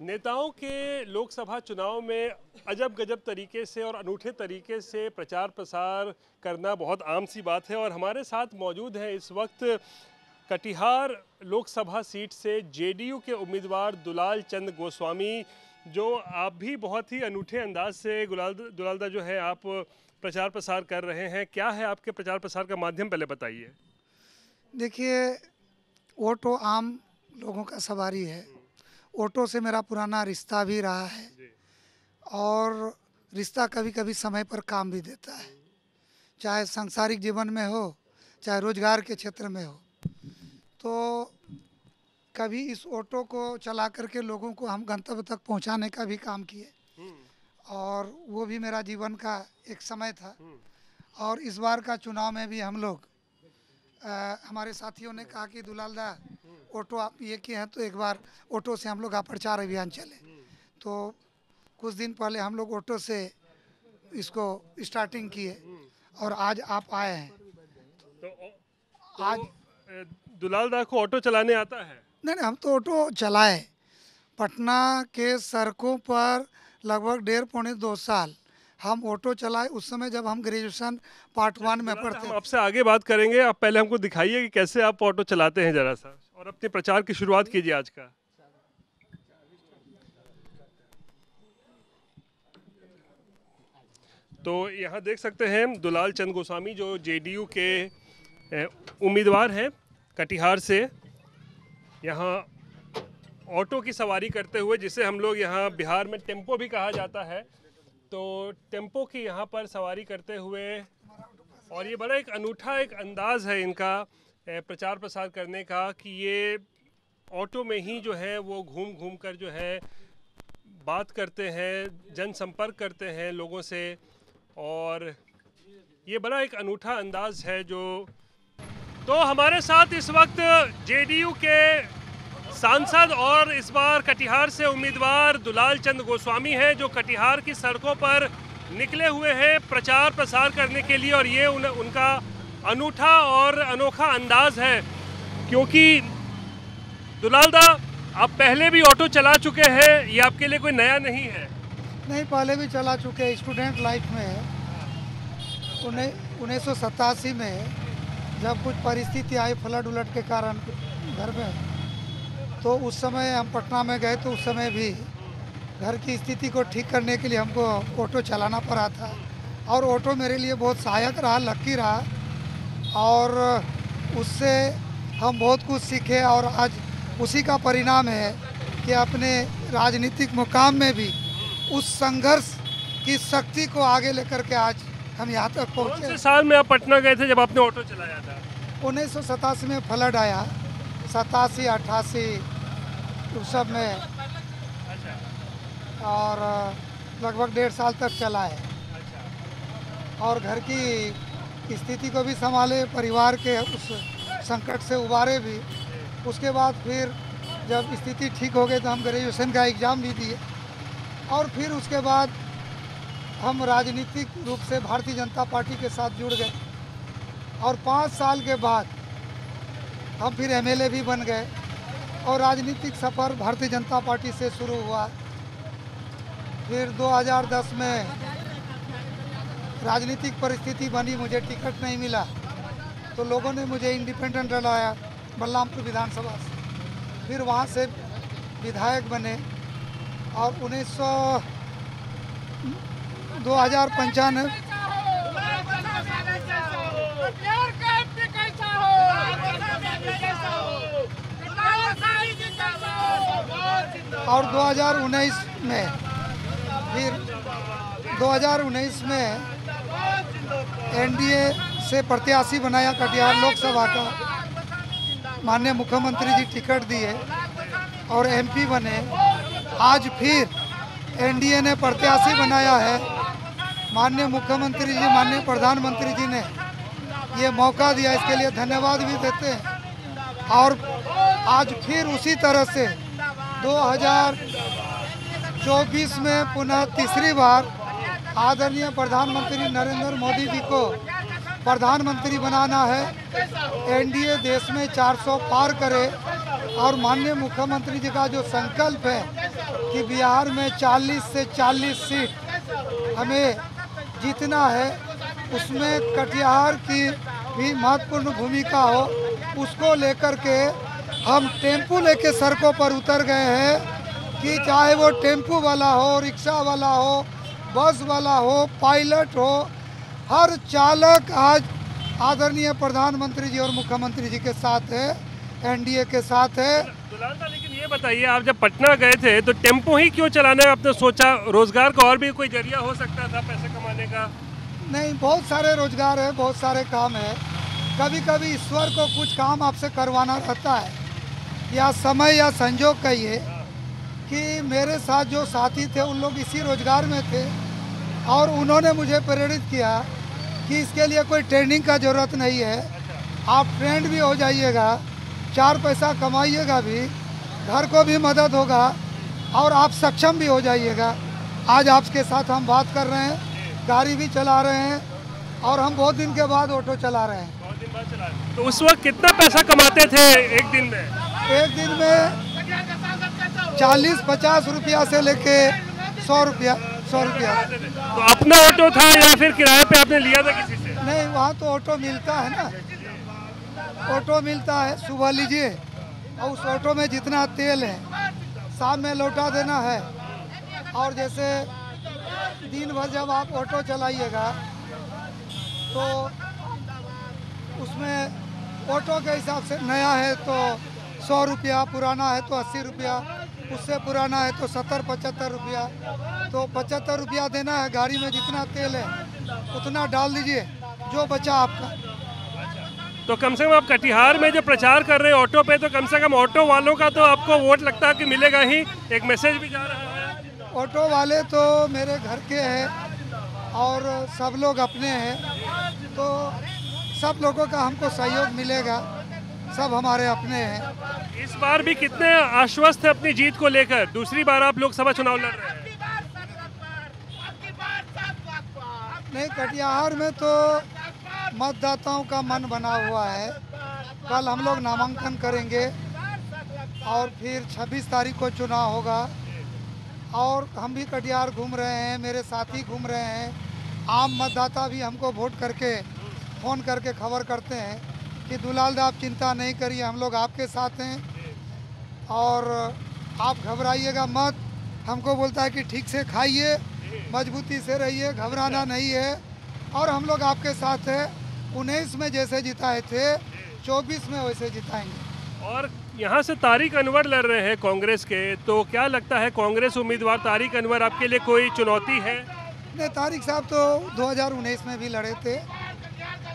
नेताओं के लोकसभा चुनाव में अजब गजब तरीके से और अनूठे तरीके से प्रचार प्रसार करना बहुत आम सी बात है। और हमारे साथ मौजूद हैं इस वक्त कटिहार लोकसभा सीट से जेडीयू के उम्मीदवार दुलाल चंद गोस्वामी, जो आप भी बहुत ही अनूठे अंदाज से दुलालदा जो है आप प्रचार प्रसार कर रहे हैं। क्या है आपके प्रचार प्रसार का माध्यम, पहले बताइए। देखिए, ऑटो आम लोगों का सवारी है। ऑटो से मेरा पुराना रिश्ता भी रहा है और रिश्ता कभी कभी समय पर काम भी देता है, चाहे सांसारिक जीवन में हो चाहे रोजगार के क्षेत्र में हो। तो कभी इस ऑटो को चला करके लोगों को हम गंतव्य तक पहुंचाने का भी काम किए और वो भी मेरा जीवन का एक समय था। और इस बार का चुनाव में भी हम लोग हमारे साथियों ने कहा कि दुलालदा ऑटो आप ये किए हैं तो एक बार ऑटो से हम लोग का प्रचार अभियान चले। तो कुछ दिन पहले हम लोग ऑटो से इसको स्टार्टिंग किए और आज आप आए हैं। तो आज दुलालदा को ऑटो चलाने आता है? नहीं, हम तो ऑटो चलाए। पटना के सड़कों पर लगभग 1.5-2 साल हम ऑटो चलाए, उस समय जब हम ग्रेजुएशन पार्ट 1 में पढ़ते। हम आपसे आगे बात करेंगे, आप पहले हमको दिखाइए कि कैसे आप ऑटो चलाते हैं जरा सा, और अपने प्रचार की शुरुआत कीजिए आज का। तो यहाँ देख सकते हैं दुलाल चंद गोस्वामी जो जेडीयू के उम्मीदवार हैं कटिहार से, यहाँ ऑटो की सवारी करते हुए, जिसे हम लोग यहाँ बिहार में टेम्पो भी कहा जाता है, तो टेम्पो की यहाँ पर सवारी करते हुए, और ये बड़ा एक अनूठा एक अंदाज़ है इनका प्रचार प्रसार करने का कि ये ऑटो में ही जो है वो घूम घूम कर जो है बात करते हैं, जनसंपर्क करते हैं लोगों से। और ये बड़ा एक अनूठा अंदाज़ है जो। तो हमारे साथ इस वक्त जेडीयू के सांसद और इस बार कटिहार से उम्मीदवार दुलाल चंद गोस्वामी हैं, जो कटिहार की सड़कों पर निकले हुए हैं प्रचार प्रसार करने के लिए। और ये उनका अनूठा और अनोखा अंदाज है, क्योंकि दुलालदा आप पहले भी ऑटो चला चुके हैं, ये आपके लिए कोई नया नहीं है। नहीं, पहले भी चला चुके हैं। स्टूडेंट लाइफ में 1987 में जब कुछ परिस्थिति आई फ्लड उलट के कारण घर में, तो उस समय हम पटना में गए, तो उस समय भी घर की स्थिति को ठीक करने के लिए हमको ऑटो चलाना पड़ा था। और ऑटो मेरे लिए बहुत सहायक रहा, लकी रहा, और उससे हम बहुत कुछ सीखे। और आज उसी का परिणाम है कि अपने राजनीतिक मुकाम में भी उस संघर्ष की शक्ति को आगे लेकर के आज हम यहाँ तक पहुँचे। कौन से साल में आप पटना गए थे जब आपने ऑटो चलाया था? 1987 में फ्लड आया, 87, 88 उस सब में। और लगभग 1.5 साल तक चला है। और घर की स्थिति को भी संभाले, परिवार के उस संकट से उबारे भी। उसके बाद फिर जब स्थिति ठीक हो गई तो हम ग्रेजुएशन का एग्ज़ाम भी दिए, और फिर उसके बाद हम राजनीतिक रूप से भारतीय जनता पार्टी के साथ जुड़ गए। और 5 साल के बाद हम फिर एमएलए भी बन गए, और राजनीतिक सफ़र भारतीय जनता पार्टी से शुरू हुआ। फिर 2010 में राजनीतिक परिस्थिति बनी, मुझे टिकट नहीं मिला, तो लोगों ने मुझे इंडिपेंडेंट लगाया बलरामपुर विधानसभा से। फिर वहाँ से विधायक बने, और 2095 और 2019 में, फिर 2019 में एनडीए से प्रत्याशी बनाया कटिहार लोकसभा का। माननीय मुख्यमंत्री जी टिकट दिए और एमपी बने। आज फिर एनडीए ने प्रत्याशी बनाया है। माननीय मुख्यमंत्री जी, माननीय प्रधानमंत्री जी ने ये मौका दिया, इसके लिए धन्यवाद भी देते हैं। और आज फिर उसी तरह से 2024 में पुनः तीसरी बार आदरणीय प्रधानमंत्री नरेंद्र मोदी जी को प्रधानमंत्री बनाना है। एनडीए देश में 400 पार करे, और माननीय मुख्यमंत्री जी का जो संकल्प है कि बिहार में 40 से 40 सीट हमें जीतना है, उसमें कटिहार की भी महत्वपूर्ण भूमिका हो, उसको लेकर के हम टेम्पू लेके सड़कों पर उतर गए हैं कि चाहे वो टेम्पू वाला हो, रिक्शा वाला हो, बस वाला हो, पायलट हो, हर चालक आज आदरणीय प्रधानमंत्री जी और मुख्यमंत्री जी के साथ है, एनडीए के साथ है। दुलाल साहब, लेकिन ये बताइए, आप जब पटना गए थे तो टेम्पो ही क्यों चलाना है? आपने सोचा रोजगार का और भी कोई जरिया हो सकता था पैसे कमाने का? नहीं, बहुत सारे रोजगार है, बहुत सारे काम है। कभी कभी ईश्वर को कुछ काम आपसे करवाना रहता है, या समय या संजोग कहिए कि मेरे साथ जो साथी थे उन लोग इसी रोजगार में थे और उन्होंने मुझे प्रेरित किया कि इसके लिए कोई ट्रेनिंग का ज़रूरत नहीं है, आप ट्रेंड भी हो जाइएगा, 4 पैसा कमाइएगा भी, घर को भी मदद होगा और आप सक्षम भी हो जाइएगा। आज आपके साथ हम बात कर रहे हैं, गाड़ी भी चला रहे हैं और हम बहुत दिन के बाद ऑटो चला रहे हैं। बहुत दिन बाद चला है। तो उस वक्त कितना पैसा कमाते थे एक दिन में? एक दिन में 40-50 रुपया से लेके 100 रुपया। तो अपना ऑटो था या फिर किराए पे आपने लिया था किसी से? नहीं, वहाँ तो ऑटो मिलता है ना, ऑटो मिलता है, सुबह लीजिए और उस ऑटो में जितना तेल है शाम में लौटा देना है। और जैसे दिन भर जब आप ऑटो चलाइएगा तो उसमें ऑटो के हिसाब से नया है तो 100 रुपया, पुराना है तो 80 रुपया, उससे पुराना है तो 70-75 रुपया। तो 75 रुपया देना है, गाड़ी में जितना तेल है उतना डाल दीजिए, जो बचा आपका। तो कम से कम आप कटिहार में जो प्रचार कर रहे हैं ऑटो पे, तो कम से कम ऑटो वालों का तो आपको वोट लगता है कि मिलेगा ही, एक मैसेज भी जा रहा है। ऑटो वाले तो मेरे घर के हैं और सब लोग अपने हैं, तो सब लोगों का हमको सहयोग मिलेगा, सब हमारे अपने हैं। इस बार भी कितने आश्वस्त है अपनी जीत को लेकर? दूसरी बार आप लोकसभा चुनाव लड़ रहे हैं। नहीं, कटिहार में तो मतदाताओं का मन बना हुआ है। कल हम लोग नामांकन करेंगे और फिर 26 तारीख को चुनाव होगा और हम भी कटिहार घूम रहे हैं, मेरे साथी घूम रहे हैं। आम मतदाता भी हमको वोट करके फ़ोन करके खबर करते हैं कि दुलाल दा, आप चिंता नहीं करिए, हम लोग आपके साथ हैं और आप घबराइएगा मत। हमको बोलता है कि ठीक से खाइए, मजबूती से रहिए, घबराना नहीं है और हम लोग आपके साथ हैं। 19 में जैसे जिताए थे 24 में वैसे जिताएंगे। और यहाँ से तारिक अनवर लड़ रहे हैं कांग्रेस के, तो क्या लगता है कांग्रेस उम्मीदवार तारिक अनवर आपके लिए कोई चुनौती है? नहीं, तारिक साहब तो 2019 में भी लड़े थे,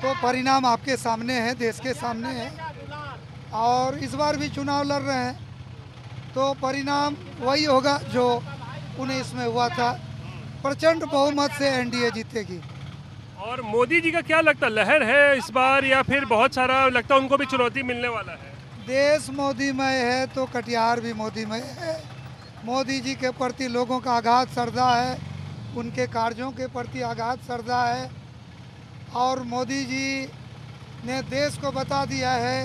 तो परिणाम आपके सामने है, देश के सामने है और इस बार भी चुनाव लड़ रहे हैं तो परिणाम वही होगा जो 19 में हुआ था। प्रचंड बहुमत से एनडीए जीतेगी। और मोदी जी का क्या लगता है, लहर है इस बार या फिर बहुत सारा लगता है उनको भी चुनौती मिलने वाला है? देश मोदीमय है तो कटिहार भी मोदीमय है। मोदी जी के प्रति लोगों का अगाध श्रद्धा है, उनके कार्यों के प्रति अगाध श्रद्धा है और मोदी जी ने देश को बता दिया है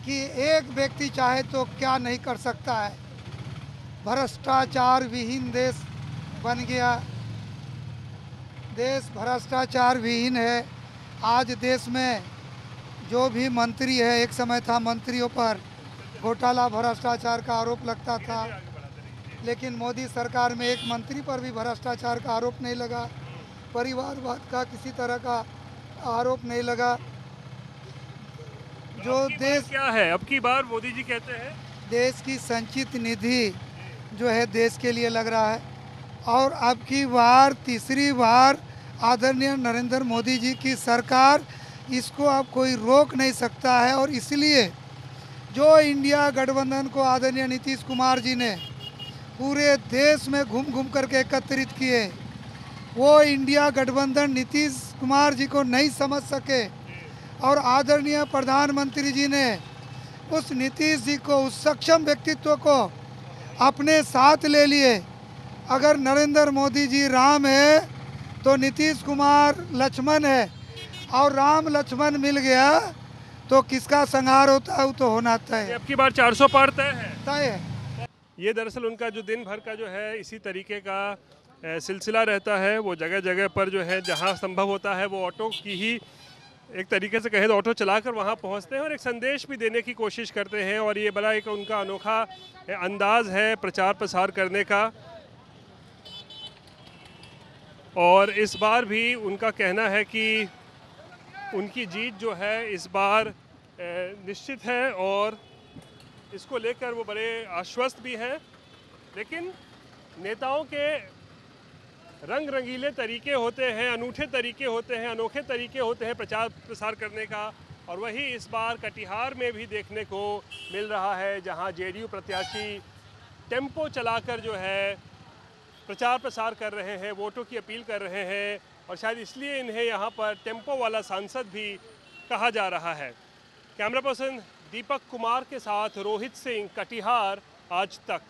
कि एक व्यक्ति चाहे तो क्या नहीं कर सकता है। भ्रष्टाचार विहीन देश बन गया, देश भ्रष्टाचार विहीन है। आज देश में जो भी मंत्री है, एक समय था मंत्रियों पर घोटाला भ्रष्टाचार का आरोप लगता था, लेकिन मोदी सरकार में एक मंत्री पर भी भ्रष्टाचार का आरोप नहीं लगा, परिवारवाद का किसी तरह का आरोप नहीं लगा। जो देश क्या है अब की बार मोदी जी कहते हैं देश की संचित निधि जो है देश के लिए लग रहा है और अब की बार तीसरी बार आदरणीय नरेंद्र मोदी जी की सरकार, इसको अब कोई रोक नहीं सकता है। और इसलिए जो इंडिया गठबंधन को आदरणीय नीतीश कुमार जी ने पूरे देश में घूम घूम करके एकत्रित किए, वो इंडिया गठबंधन नीतीश कुमार जी को नहीं समझ सके और आदरणीय प्रधानमंत्री जी ने उस नीतीश जी को, उस सक्षम व्यक्तित्व को अपने साथ ले लिए। अगर नरेंद्र मोदी जी राम है तो नीतीश कुमार लक्ष्मण है और राम लक्ष्मण मिल गया तो किसका संहार होता है वो तो होना तय अब की बार 400 पार तय है। तय है। ये दरअसल उनका जो दिन भर का जो है इसी तरीके का सिलसिला रहता है। वो जगह जगह पर जो है जहाँ संभव होता है वो ऑटो की ही एक तरीके से कहें तो ऑटो चलाकर वहाँ पहुँचते हैं और एक संदेश भी देने की कोशिश करते हैं। और ये बड़ा एक उनका अनोखा अंदाज है प्रचार प्रसार करने का। और इस बार भी उनका कहना है कि उनकी जीत जो है इस बार निश्चित है और इसको लेकर वो बड़े आश्वस्त भी हैं। लेकिन नेताओं के रंग रंगीले तरीके होते हैं, अनूठे तरीके होते हैं, अनोखे तरीके होते हैं प्रचार प्रसार करने का। और वही इस बार कटिहार में भी देखने को मिल रहा है, जहां जेडीयू प्रत्याशी टेम्पो चलाकर जो है प्रचार प्रसार कर रहे हैं, वोटों की अपील कर रहे हैं। और शायद इसलिए इन्हें यहाँ पर टेम्पो वाला सांसद भी कहा जा रहा है। कैमरा पर्सन दीपक कुमार के साथ रोहित सिंह, कटिहार आज तक।